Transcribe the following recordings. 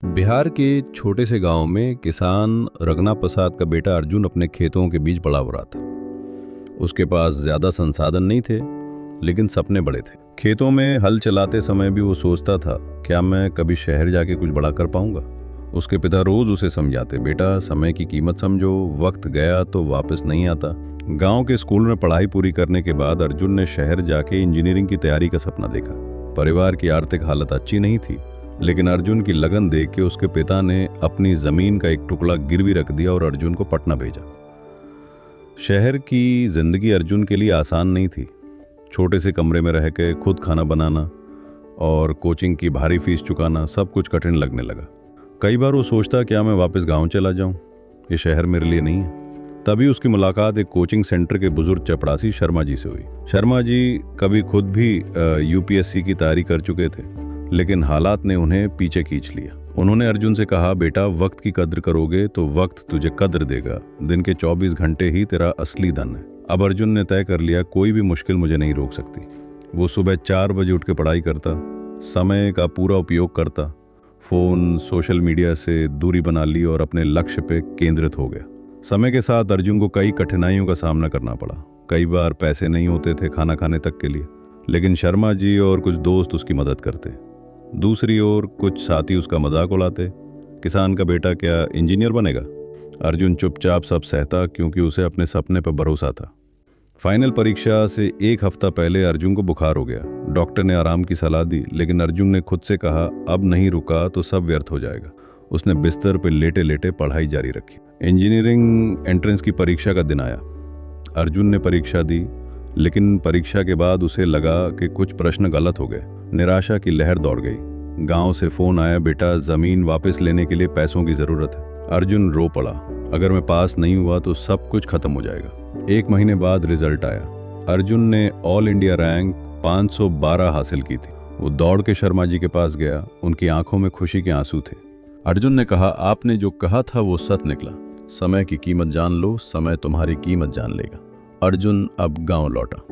बिहार के छोटे से गांव में किसान रगना प्रसाद का बेटा अर्जुन अपने खेतों के बीच पड़ा हो रहा था। उसके पास ज्यादा संसाधन नहीं थे, लेकिन सपने बड़े थे। खेतों में हल चलाते समय भी वो सोचता था, क्या मैं कभी शहर जाके कुछ बड़ा कर पाऊंगा। उसके पिता रोज उसे समझाते, बेटा समय की कीमत समझो, वक्त गया तो वापस नहीं आता। गांव के स्कूल में पढ़ाई पूरी करने के बाद अर्जुन ने शहर जाके इंजीनियरिंग की तैयारी का सपना देखा। परिवार की आर्थिक हालत अच्छी नहीं थी, लेकिन अर्जुन की लगन देख के उसके पिता ने अपनी जमीन का एक टुकड़ा गिरवी रख दिया और अर्जुन को पटना भेजा। शहर की जिंदगी अर्जुन के लिए आसान नहीं थी। छोटे से कमरे में रह के खुद खाना बनाना और कोचिंग की भारी फीस चुकाना सब कुछ कठिन लगने लगा। कई बार वो सोचता, क्या मैं वापस गांव चला जाऊं, ये शहर मेरे लिए नहीं है। तभी उसकी मुलाकात एक कोचिंग सेंटर के बुजुर्ग चपरासी शर्मा जी से हुई। शर्मा जी कभी खुद भी यूपीएससी की तैयारी कर चुके थे, लेकिन हालात ने उन्हें पीछे खींच लिया। उन्होंने अर्जुन से कहा, बेटा वक्त की कद्र करोगे तो वक्त तुझे कद्र देगा। दिन के 24 घंटे ही तेरा असली धन है। अब अर्जुन ने तय कर लिया, कोई भी मुश्किल मुझे नहीं रोक सकती। वो सुबह 4 बजे उठ के पढ़ाई करता, समय का पूरा उपयोग करता, फोन सोशल मीडिया से दूरी बना ली और अपने लक्ष्य पे केंद्रित हो गया। समय के साथ अर्जुन को कई कठिनाइयों का सामना करना पड़ा। कई बार पैसे नहीं होते थे खाना खाने तक के लिए, लेकिन शर्मा जी और कुछ दोस्त उसकी मदद करते। दूसरी ओर कुछ साथी उसका मजाक उड़ाते, किसान का बेटा क्या इंजीनियर बनेगा। अर्जुन चुपचाप सब सहता, क्योंकि उसे अपने सपने पर भरोसा था। फाइनल परीक्षा से 1 हफ्ता पहले अर्जुन को बुखार हो गया। डॉक्टर ने आराम की सलाह दी, लेकिन अर्जुन ने खुद से कहा, अब नहीं रुका तो सब व्यर्थ हो जाएगा। उसने बिस्तर पर लेटे लेटे पढ़ाई जारी रखी। इंजीनियरिंग एंट्रेंस की परीक्षा का दिन आया। अर्जुन ने परीक्षा दी, लेकिन परीक्षा के बाद उसे लगा कि कुछ प्रश्न गलत हो गए। निराशा की लहर दौड़ गई। गांव से फोन आया, बेटा जमीन वापस लेने के लिए पैसों की जरूरत है। अर्जुन रो पड़ा, अगर मैं पास नहीं हुआ तो सब कुछ खत्म हो जाएगा। 1 महीने बाद रिजल्ट आया। अर्जुन ने ऑल इंडिया रैंक 512 हासिल की थी। वो दौड़ के शर्मा जी के पास गया। उनकी आंखों में खुशी के आंसू थे। अर्जुन ने कहा, आपने जो कहा था वो सच निकला। समय की कीमत जान लो, समय तुम्हारी कीमत जान लेगा। अर्जुन अब गांव लौटा।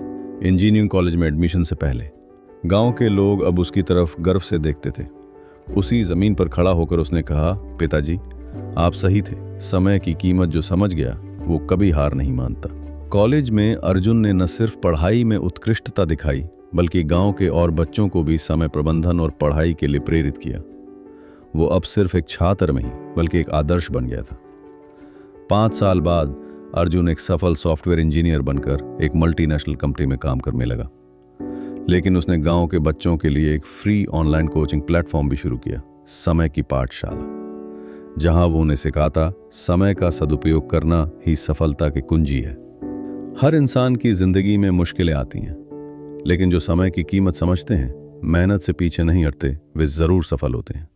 इंजीनियरिंग कॉलेज में एडमिशन से पहले गांव के लोग अब उसकी तरफ गर्व से देखते थे। उसी जमीन पर खड़ा होकर उसने कहा, पिताजी आप सही थे। समय की कीमत जो समझ गया वो कभी हार नहीं मानता। कॉलेज में अर्जुन ने न सिर्फ पढ़ाई में उत्कृष्टता दिखाई, बल्कि गांव के और बच्चों को भी समय प्रबंधन और पढ़ाई के लिए प्रेरित किया। वो अब सिर्फ एक छात्र नहीं, बल्कि एक आदर्श बन गया था। 5 साल बाद अर्जुन एक सफल सॉफ्टवेयर इंजीनियर बनकर एक मल्टीनेशनल कंपनी में काम करने लगा। लेकिन उसने गांव के बच्चों के लिए एक फ्री ऑनलाइन कोचिंग प्लेटफॉर्म भी शुरू किया, समय की पाठशाला, जहां वो उन्हें सिखाता, समय का सदुपयोग करना ही सफलता की कुंजी है। हर इंसान की जिंदगी में मुश्किलें आती हैं, लेकिन जो समय की कीमत समझते हैं, मेहनत से पीछे नहीं हटते, वे जरूर सफल होते हैं।